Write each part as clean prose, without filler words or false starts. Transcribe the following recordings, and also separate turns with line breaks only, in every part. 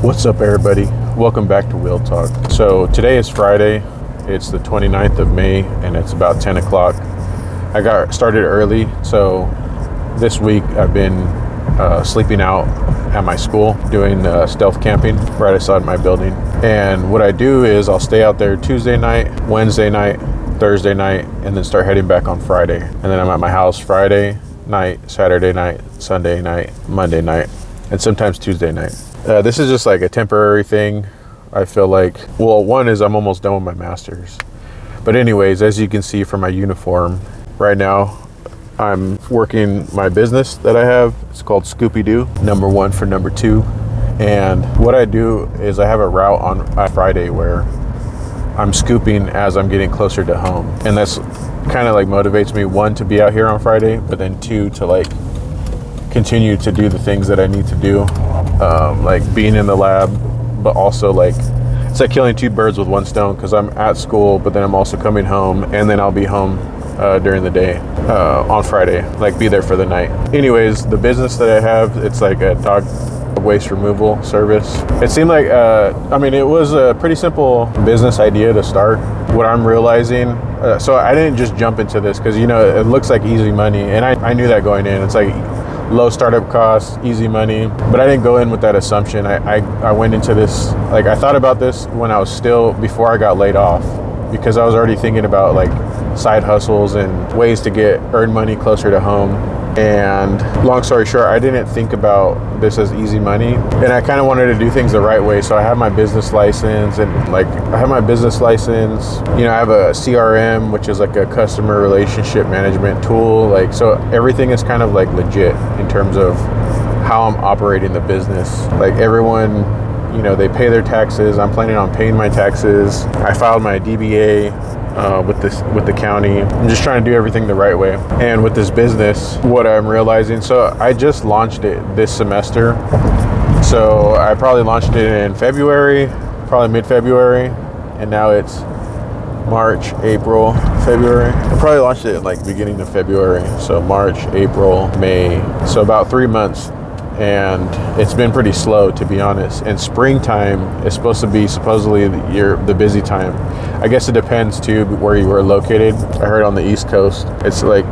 What's up, everybody? Welcome back to Wheel Talk. So today is Friday. It's the 29th of May and it's about 10 o'clock. I got started early, so this week I've been sleeping out at my school doing stealth camping right outside my building. And what I do is I'll stay out there Tuesday night, Wednesday night, Thursday night, and then start heading back on Friday. And then I'm at my house Friday night, Saturday night, Sunday night, Monday night, and sometimes Tuesday night. This is just like a temporary thing. I feel like, well, one is I'm almost done with my master's. But anyways, as you can see from my uniform, right now I'm working my business that I have. It's called Scoopy-Doo, number 1 for number 2. And what I do is I have a route on Friday where I'm scooping as I'm getting closer to home. And that's kind of like motivates me, 1, to be out here on Friday, but then 2, to like continue to do the things that I need to do. Like being in the lab, but also like it's like killing 2 birds with 1 stone, because I'm at school, but then I'm also coming home, and then I'll be home during the day on Friday, like be there for the night. Anyways, the business that I have, it's like a dog waste removal service. It seemed like it was a pretty simple business idea to start. What I'm realizing, so I didn't just jump into this because it looks like easy money, and I knew that going in. It's like low startup costs, easy money, but I didn't go in with that assumption. I went into this, like I thought about this when I was before I got laid off, because I was already thinking about like side hustles and ways to earn money closer to home. And long story short, I didn't think about this as easy money, and I kind of wanted to do things the right way. So I have my business license, and I have a CRM, which is like a customer relationship management tool. So everything is kind of like legit in terms of how I'm operating the business. Like everyone, they pay their taxes. I'm planning on paying my taxes. I filed my DBA with the county. I'm just trying to do everything the right way. And with this business, what I'm realizing, so I just launched it this semester. So I probably launched it in February, probably mid-February, and now it's March, April, February. I probably launched it like beginning of February. So March, April, May. So about 3 months. And it's been pretty slow, to be honest. And springtime is supposed to be supposedly the busy time. I guess it depends too where you were located. I heard on the East Coast, it's like,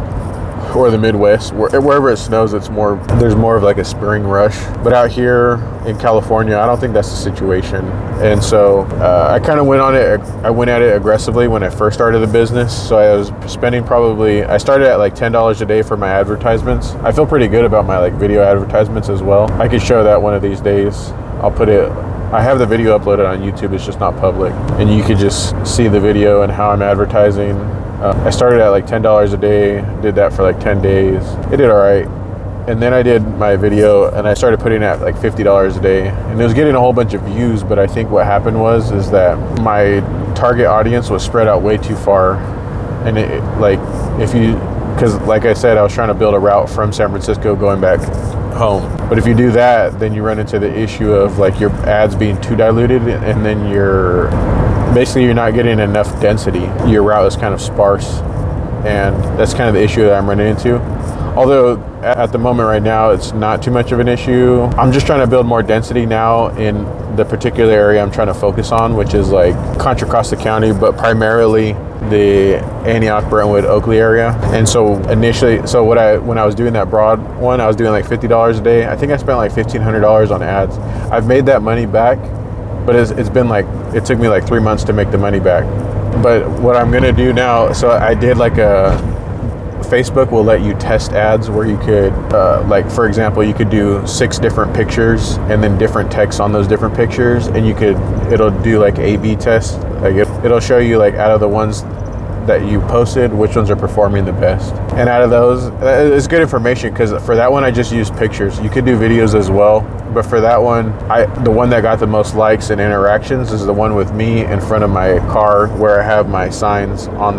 or the Midwest, wherever it snows, there's more of like a spring rush. But out here in California, I don't think that's the situation. And so I kind of went at it aggressively when I first started the business. So I was spending I started at like $10 a day for my advertisements. I feel pretty good about my like video advertisements as well. I could show that one of these days. I have the video uploaded on YouTube, it's just not public. And you could just see the video and how I'm advertising. I started at like $10 a day, did that for like 10 days. It did all right. And then I did my video and I started putting at like $50 a day. And it was getting a whole bunch of views, but I think what happened is that my target audience was spread out way too far. And because like I said, I was trying to build a route from San Francisco going back home. But if you do that, then you run into the issue of like your ads being too diluted, and then you're not getting enough density. Your route is kind of sparse, and that's kind of the issue that I'm running into. Although at the moment right now, it's not too much of an issue. I'm just trying to build more density now in the particular area I'm trying to focus on, which is like Contra Costa County, but primarily the Antioch, Brentwood, Oakley area. And so initially, when I was doing that broad one, I was doing like $50 a day. I think I spent like $1,500 on ads. I've made that money back, but it's been like, it took me like 3 months to make the money back. But what I'm gonna do now, so I did like Facebook will let you test ads where you could, like for example, you could do 6 different pictures and then different text on those different pictures, and it'll do like A/B tests. Like it'll show you like out of the ones that you posted, which ones are performing the best. And out of those, it's good information, because for that one I just used pictures. You could do videos as well, but for that one, the one that got the most likes and interactions is the one with me in front of my car, where I have my signs on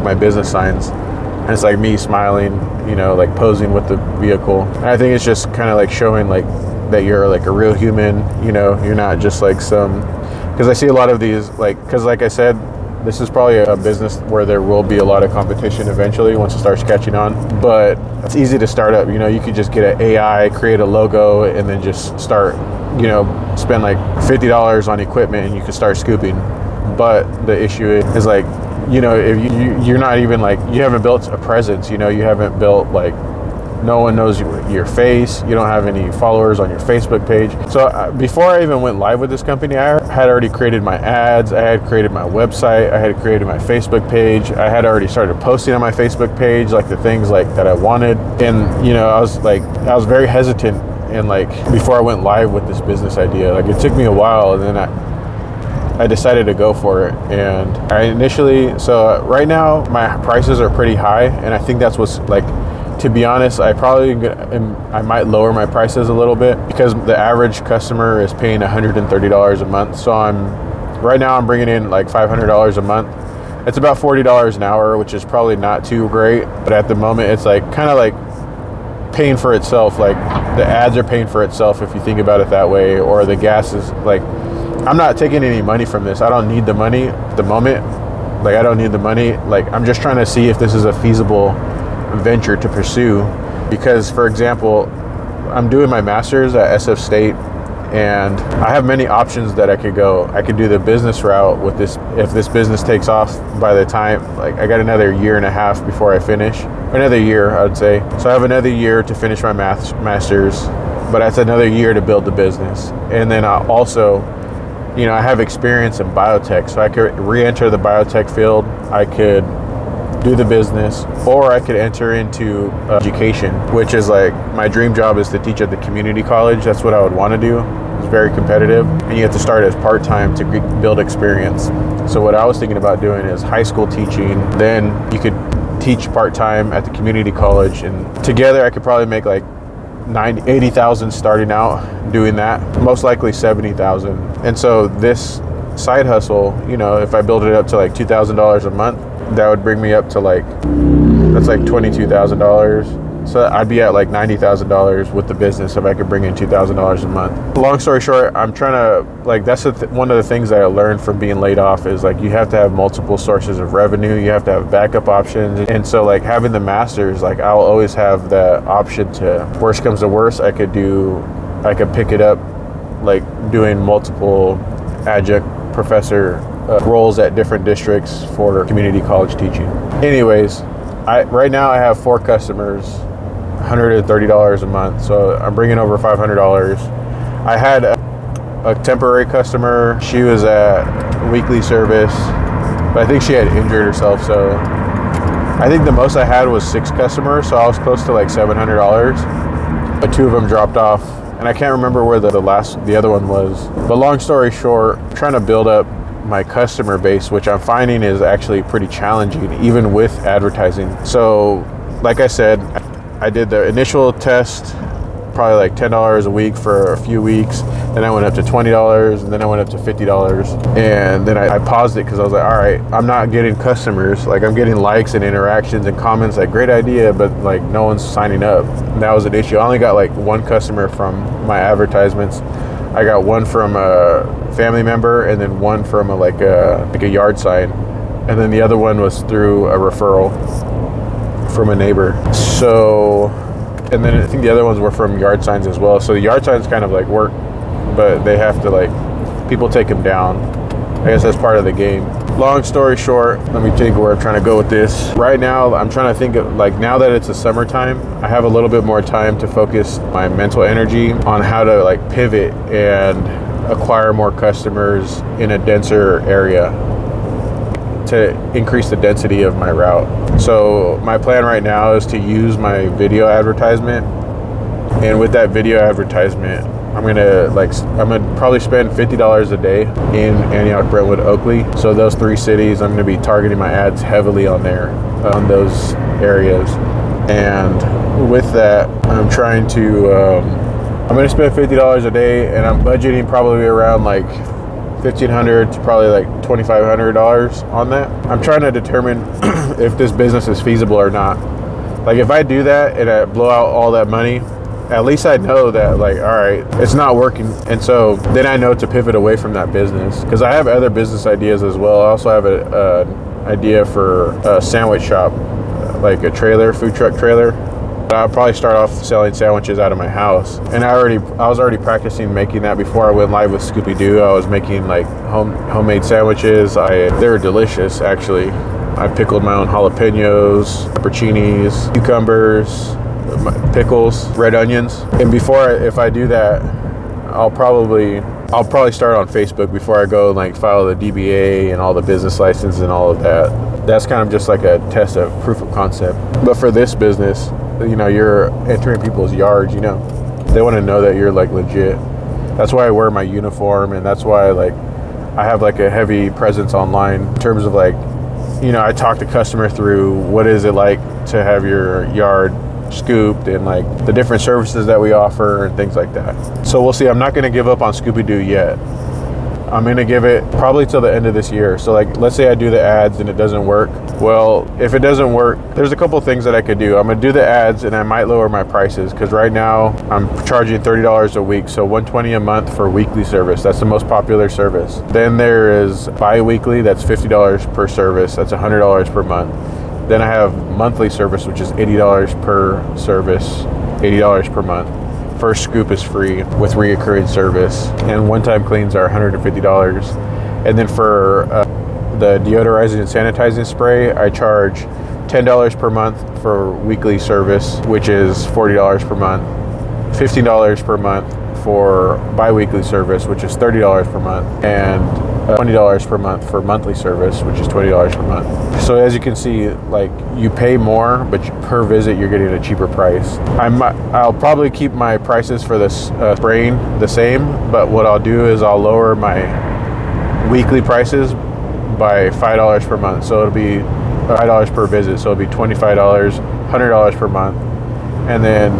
my business signs. And it's like me smiling, like posing with the vehicle. And I think it's just kind of like showing like that you're like a real human, you're not just like because I see a lot of these, because like I said, This is probably a business where there will be a lot of competition eventually once it starts catching on, but it's easy to start up. You could just get an AI, create a logo, and then just start, spend like $50 on equipment and you can start scooping. But the issue is like, if you're not even like, you haven't built a presence, you haven't built like, no one knows your face. You don't have any followers on your Facebook page. So before I even went live with this company, I had already created my ads. I had created my website. I had created my Facebook page. I had already started posting on my Facebook page, like the things like that I wanted. And, I was very hesitant. And like, before I went live with this business idea, like it took me a while, and then I decided to go for it. And so right now my prices are pretty high. And I think that's what's like, to be honest, I might lower my prices a little bit because the average customer is paying $130 a month. So right now I'm bringing in like $500 a month. It's about $40 an hour, which is probably not too great. But at the moment, it's like kind of like paying for itself. Like the ads are paying for itself if you think about it that way, or the gas is like, I'm not taking any money from this. I don't need the money at the moment. Like I don't need the money. Like I'm just trying to see if this is a feasible venture to pursue, because for example, I'm doing my master's at SF State and I have many options that I could go. I could do the business route with this. If this business takes off by the time, like I got another year and a half before I finish, another year I would say. So I have another year to finish my master's, but that's another year to build the business. And then I also, I have experience in biotech, so I could re-enter the biotech field. I could do the business, or I could enter into education, which is like my dream job is to teach at the community college. That's what I would want to do. It's very competitive, and you have to start as part-time to build experience. So what I was thinking about doing is high school teaching, then you could teach part-time at the community college, and together I could probably make like 80,000 starting out doing that, most likely 70,000. And so this side hustle, if I build it up to like $2,000 a month, that would bring me up to like, that's like $22,000. So I'd be at like $90,000 with the business if I could bring in $2,000 a month. Long story short, I'm trying to, like, that's one of the things that I learned from being laid off is like, you have to have multiple sources of revenue. You have to have backup options. And so like having the master's, like I'll always have the option to, worst comes to worst, I could pick it up, like doing multiple adjunct professor roles at different districts for community college teaching. Anyways, right now I have 4 customers, $130 a month, so I'm bringing over $500. I had a temporary customer. She was at weekly service, but I think she had injured herself, so I think the most I had was 6 customers, so I was close to like $700, but 2 of them dropped off, and I can't remember where the other one was. But long story short, I'm trying to build up my customer base, which I'm finding is actually pretty challenging, even with advertising. So, like I said, I did the initial test, probably like $10 a week for a few weeks. Then I went up to $20, and then I went up to $50. And then I paused it because I was like, all right, I'm not getting customers. Like I'm getting likes and interactions and comments, like great idea, but like no one's signing up. And that was an issue. I only got like 1 customer from my advertisements. I got 1 from a family member, and then 1 from a yard sign, and then the other one was through a referral from a neighbor. So, and then I think the other ones were from yard signs as well. So the yard signs kind of like work, but they have to like, people take them down. I guess that's part of the game. Long story short, let me think where I'm trying to go with this. Right now, I'm trying to think of, like, now that it's the summertime, I have a little bit more time to focus my mental energy on how to like pivot and acquire more customers in a denser area to increase the density of my route. So my plan right now is to use my video advertisement, and with that video advertisement, I'm gonna probably spend $50 a day in Antioch, Brentwood, Oakley. So those 3 cities, I'm gonna be targeting my ads heavily on there, on those areas. And with that, I'm trying to, I'm gonna spend $50 a day, and I'm budgeting probably around like $1,500 to probably like $2,500 on that. I'm trying to determine if this business is feasible or not. Like if I do that and I blow out all that money, at least I know that, like, all right, it's not working. And so then I know to pivot away from that business, because I have other business ideas as well. I also have an idea for a sandwich shop, like a trailer, food truck trailer. I'll probably start off selling sandwiches out of my house. And I was already practicing making that before I went live with Scooby-Doo. I was making like homemade sandwiches. They were delicious, actually. I pickled my own jalapenos, pepperoncinis, cucumbers, pickles, red onions. And if I do that, I'll probably start on Facebook before I go and like file the DBA and all the business license and all of that. That's kind of just like a test of proof of concept. But for this business, you're entering people's yards, they want to know that you're like legit. That's why I wear my uniform, and that's why like I have like a heavy presence online in terms of like, I talk the customer through what is it like to have your yard scooped and like the different services that we offer and things like that. So we'll see. I'm not going to give up on Scooby-Doo yet. I'm going to give it probably till the end of this year. So like, let's say I do the ads and it doesn't work. Well, if it doesn't work, there's a couple things that I could do. I'm going to do the ads and I might lower my prices, because right now I'm charging $30 a week. So $120 a month for weekly service. That's the most popular service. Then there is bi-weekly. That's $50 per service. That's $100 per month. Then I have monthly service, which is $80 per service, $80 per month. First scoop is free with reoccurring service, and one-time cleans are $150. And then for the deodorizing and sanitizing spray, I charge $10 per month for weekly service, which is $40 per month, $15 per month for bi-weekly service, which is $30 per month, and $20 per month for monthly service, which is $20 per month. So as you can see, like, you pay more, but per visit you're getting a cheaper price. I'll probably keep my prices for this spraying the same, but what I'll do is I'll lower my weekly prices by $5 per month. So it'll be $5 per visit. So it'll be $25, $100 per month. And then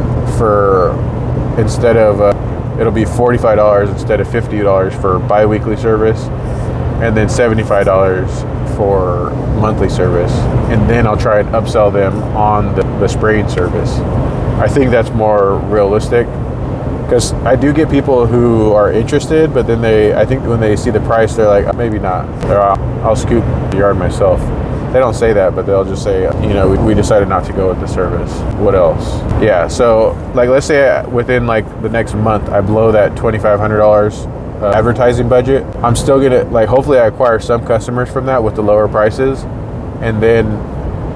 it'll be $45 instead of $50 for bi-weekly service, and then $75 for monthly service. And then I'll try and upsell them on the spraying service. I think that's more realistic, because I do get people who are interested, but then I think when they see the price, they're like, maybe not. Or I'll scoop the yard myself. They don't say that, but they'll just say, we decided not to go with the service. What else? Yeah, so like, let's say within like the next month, I blow that $2,500 advertising budget. I'm still gonna, like, hopefully I acquire some customers from that with the lower prices, and then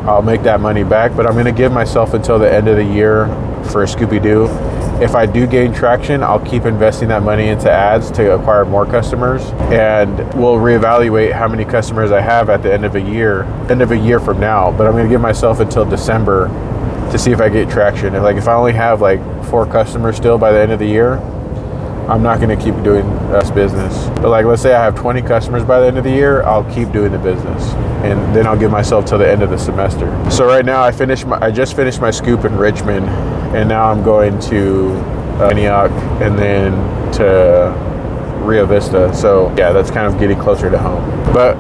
I'll make that money back. But I'm gonna give myself until the end of the year for Scooby-Doo. If I do gain traction, I'll keep investing that money into ads to acquire more customers, and we'll reevaluate how many customers I have at the end of a year from now. But I'm going to give myself until December to see if I get traction. And like, if I only have like 4 customers still by the end of the year, I'm not going to keep doing this business. But like, let's say I have 20 customers by the end of the year, I'll keep doing the business, and then I'll give myself till the end of the semester. So right now I just finished my scoop in Richmond, and now I'm going to Antioch and then to Rio Vista. So yeah, that's kind of getting closer to home. But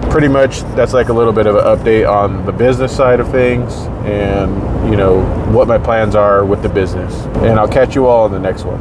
pretty much that's like a little bit of an update on the business side of things, and what my plans are with the business. And I'll catch you all in the next one.